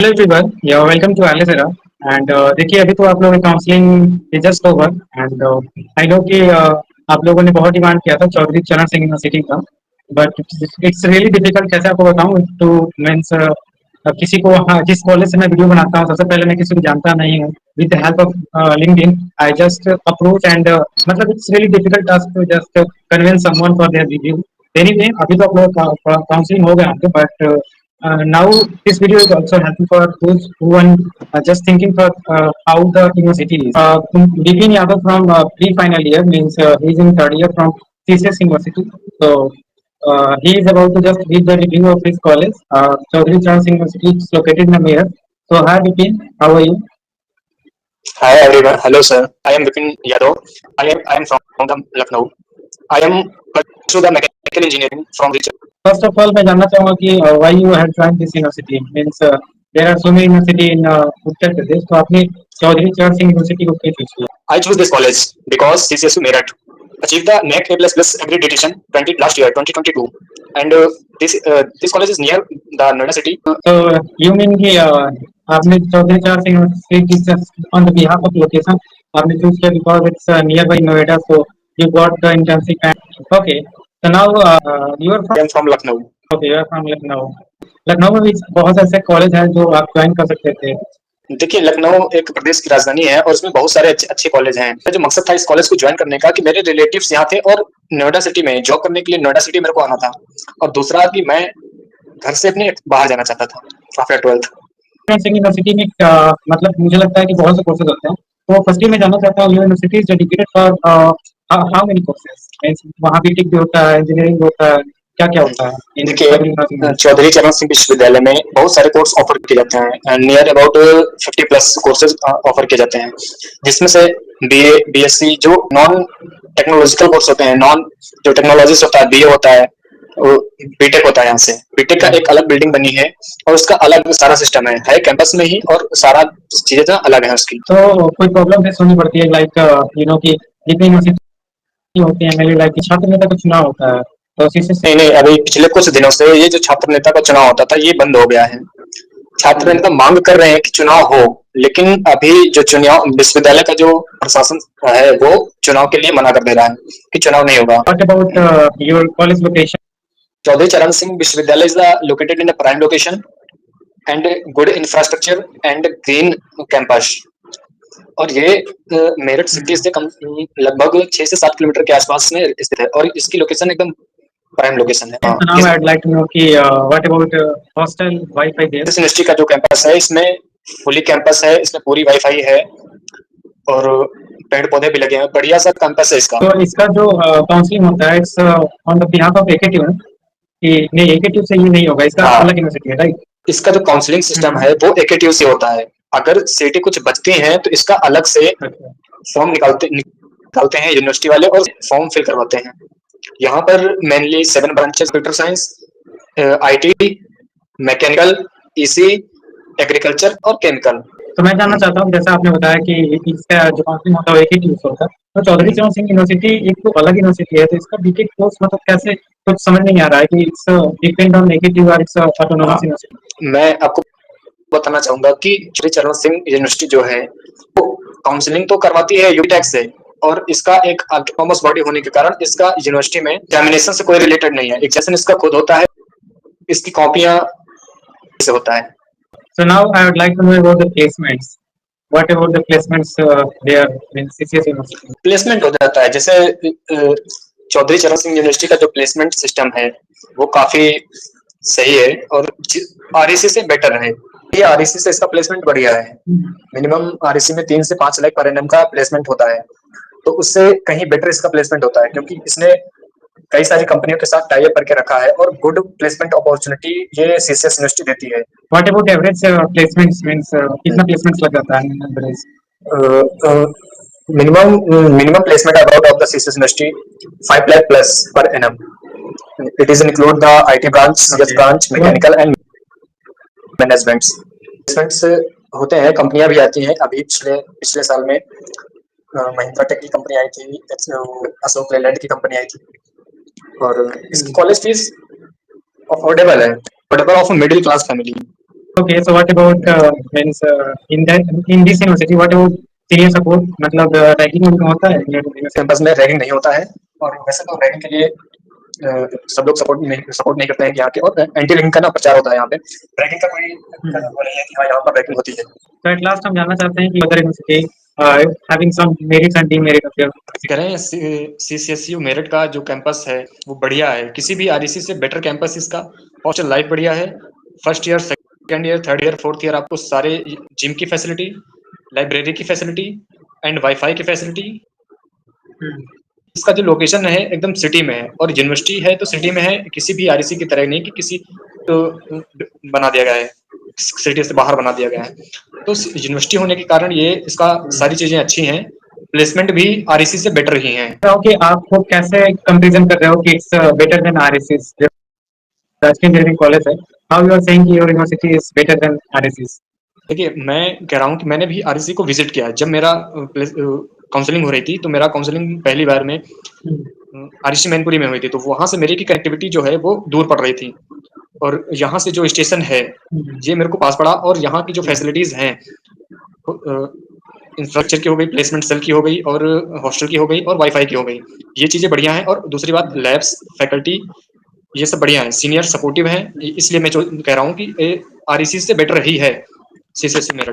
Hello everyone, या welcome to एलिसेरा। And देखिए, अभी तो आप लोगों की counselling is just over. And I know कि आप लोगों ने बहुत डिमांड किया था चौधरी चरण सिंह यूनिवर्सिटी का। बट इट्स रियली डिफिकल्ट, कैसे आपको बताऊं टू मीन्स किसी को, हाँ, जिस कॉलेज से मैं वीडियो बनाता हूँ, सबसे पहले मैं किसी को जानता नहीं हूँ। With the help of LinkedIn I just approach and मतलब it's really difficult task to just convince someone for their review. Anyway, अभी तो आप लोग काउंसलिंग हो गए होंगे, but now this video is also helpful for those who are just thinking for how the university is. Bipin Yadav from pre-final year means he is in third year from CCS University. So he is about to just read the review of his college. Chaudhary Charan Singh University is located in Amir. So hi Bipin, how are you? Hi everyone. Hello sir. I am Vipin Yadav. I am from the Lucknow. I am pursue the mechanical engineering from research. First of all, मैं जानना चाहूँगा कि why you have joined this university means there are so many university in Uttar Pradesh, तो आपने Chaudhary Charan Singh university को क्यों choose किया? I choose this college because CCSU Meerut achieved the NAC A++ accreditation 20 last year 2022, and this college is near the Noida city. So you mean कि आपने Chaudhary Charan Singh university just on the behalf of location आपने choose किया because it's nearby Noida, so you got the internship and okay. So now you are I from, am from Lucknow. okay, you are from Lucknow. Lucknow में भी बहुत ऐसे college हैं जो आप join कर सकते थे। देखिए, लखनऊ एक प्रदेश की राजधानी है और उसमें बहुत सारे अच्छे अच्छे कॉलेज हैं। जो मकसद था इस कॉलेज को ज्वाइन करने का कि मेरे रिलेटिव्स यहाँ थे और नोएडा सिटी में जॉब करने के लिए नोएडा सिटी मेरे को आना था, और दूसरा कि मैं घर से अपने बाहर जाना चाहता था आफ्टर 12th। सिंह यूनिवर्सिटी में मतलब मुझे लगता है कि बहुत से कोर्सेज होते हैं। तो फर्स्टली मैं जानना चाहता हूँ university is dedicated for how many courses, वहाँ बीटेक भी होता है, इंजीनियरिंग भी होता है, क्या क्या होता है इन देखिए, चौधरी चरण सिंह विश्वविद्यालय में बहुत सारे कोर्स ऑफर किए जाते हैं। नियर अबाउट 50+ कोर्सेज ऑफर किए जाते हैं, जिसमें से बीए बीएससी जो नॉन टेक्नोलॉजिकल कोर्स होते हैं, नॉन जो टेक्नोलॉजिस्ट होता है, बीए होता है, बीटेक होता है। यहाँ से बीटेक का एक अलग बिल्डिंग बनी है और उसका अलग सारा सिस्टम है कैंपस में ही, और सारा चीजें जो अलग है उसकी। तो कोई प्रॉब्लम फेस होनी पड़ती है लाइक यू नो कि जितनी यूनिवर्सिटी होती है मेरे लाइक छात्र नेता का चुनाव होता है, तो उसी से नहीं नहीं, अभी पिछले कुछ दिनों से ये जो छात्र नेता का चुनाव होता था ये बंद हो गया है। छात्र नेता मांग कर रहे हैं कि चुनाव हो, लेकिन अभी जो चुनाव विश्वविद्यालय का जो प्रशासन है वो चुनाव के लिए मना कर दे रहा है कि चुनाव नहीं होगा। What about your college location? Chaudhary Charan Singh विश्वविद्यालय is located in a prime location and good infrastructure and green campus, और ये मेरठ सिटी से कम लगभग 6 से 7 किलोमीटर के आसपास में स्थित है, और इसकी लोकेशन एकदम प्राइम लोकेशन है। So now I'd like to know कि what about hostel Wi-Fi there? इस यूनिवर्सिटी का जो कैंपस है इसमें फुली कैंपस है, इसमें पूरी वाईफाई है और पेड़ पौधे भी लगे हैं, बढ़िया सा कैंपस है इसका। तो इसका जो काउंसलिंग होता है it's on the behalf of AKTU, कि नहीं एकेटीव से ये नहीं होगा, इसका हाँ। अलग यूनिवर्सिटी है राइट? इसका जो काउंसलिंग सिस्टम है वो एकेटीव से होता है। अगर सीटें कुछ बचती हैं तो इसका अलग से फॉर्म निकालते हैं यूनिवर्सिटी वाले और फॉर्म फिल करवाते हैं। यहाँ पर mainly 7 branches, computer science, IT, mechanical, EC, agriculture और केमिकल। तो मैं जानना चाहता हूँ, जैसा आपने बताया कि इसका जो काउंसलिंग होता है वो एकेटीव से होता है, तो चौधरी चरण सिंह यूनिवर्सिटी एक तो अलग यूनिवर्सिटी है, तो इसका बीटेक कोर्स मतलब कैसे, कुछ समझ नहीं आ रहा है कि इट्स डिपेंड ऑन एकेटीव और इट्स ऑटोनोमस यूनिवर्सिटी। मैं आपको बताना चाहूंगा कि श्री चरण सिंह यूनिवर्सिटी जो है वो काउंसलिंग तो करवाती है यूटेक से, और इसका एक ऑटोनोमस बॉडी होने के कारण इसका यूनिवर्सिटी में एग्जामिनेशन से कोई रिलेटेड नहीं है। एग्जामिनेशन इसका खुद होता है, इसकी कॉपियां से होता है। So now I would like to know about the placements. What about the placements there in CCS University? Placement हो जाता है, जैसे चौधरी चरण सिंह यूनिवर्सिटी का जो प्लेसमेंट सिस्टम है वो काफी सही है और आरईसी से बेटर है। ये आरईसी से इसका प्लेसमेंट बढ़िया है। मिनिमम आरईसी में 3 से 5 लाख पर एनम का प्लेसमेंट होता है, तो उससे कहीं बेटर इसका प्लेसमेंट होता है, क्योंकि इसने कई सारी कंपनियों के साथ टाई अप करके रखा है और गुड प्लेसमेंट अपॉर्चुनिटी ये सीसीएस यूनिवर्सिटी देती है। What about average placements means कितना placements लग जाता है average? Minimum minimum placement about of the CCS university 5 lakh plus per annum. It is include the IT branch, CS branch, mechanical and managements. Placements होते हैं, कंपनियां भी आती हैं। अभी पिछले पिछले साल में महिंद्रा टेक की कंपनी आई थी, अशोक लेलैंड की कंपनी आई थी, और इसकी कॉलेज फीस अफोर्डेबल है, affordable of middle class family. Okay, so what about means in this university, what about senior support? मतलब रैगिंग होता है यूनिवर्सिटी? कैंपस में रैगिंग नहीं होता है और वैसे तो रैगिंग के लिए सब लोग सपोर्ट नहीं करते हैं यहाँ के, और एंटी रैगिंग का ना प्रचार होता है यहाँ पे। रैगिंग का कोई वो नहीं है कि हाँ यहाँ पर रैगिंग होती है। तो एट लास्ट हम जानना चाहते हैं कि other university having some merits and demerits of your कह रहे हैं सीसीएसयू मेरठ का जो कैंपस है वो बढ़िया है, किसी भी आरईसी से बेटर कैंपस इसका। हॉस्टल लाइफ बढ़िया है, first year second year third year fourth year आपको सारे जिम की फैसिलिटी, लाइब्रेरी की फैसिलिटी एंड वाईफाई की फैसिलिटी। इसका जो लोकेशन है एकदम सिटी में है, और यूनिवर्सिटी है तो सिटी में है, किसी भी आरईसी की तरह नहीं कि किसी तो बना दिया गया है, सिटी से बाहर बना दिया गया है। तो यूनिवर्सिटी होने के कारण ये इसका सारी चीजें अच्छी हैं, प्लेसमेंट भी आरईसी से बेटर ही हैं। ओके, आप कैसे कंपैरिजन कर रहे हो कि इट्स बेटर देन आरएसएस? राजकीय इंजीनियरिंग कॉलेज है, हाउ यू आर सेइंग कि your university is better than RSS? देखिए, मैं कह रहा हूँ कि मैंने भी आरईसी को विजिट किया है। जब मेरा काउंसलिंग हो रही थी तो मेरा काउंसलिंग पहली बार में आरईसी मैनपुरी में हुई थी, तो वहां से मेरी की कनेक्टिविटी जो है वो दूर पड़ रही थी, और यहाँ से जो स्टेशन है ये मेरे को पास पड़ा, और यहाँ की जो फैसिलिटीज हैं इंफ्रास्ट्रक्चर की हो गई, प्लेसमेंट सेल की हो गई, और हॉस्टल की हो गई, और वाईफाई की हो गई, ये चीजें बढ़िया हैं। और दूसरी बात, लैब्स, फैकल्टी, ये सब बढ़िया है, सीनियर सपोर्टिव है, इसलिए मैं कह रहा हूँ कि आरईसी से बेटर ही है सीसीएसई मेरठ।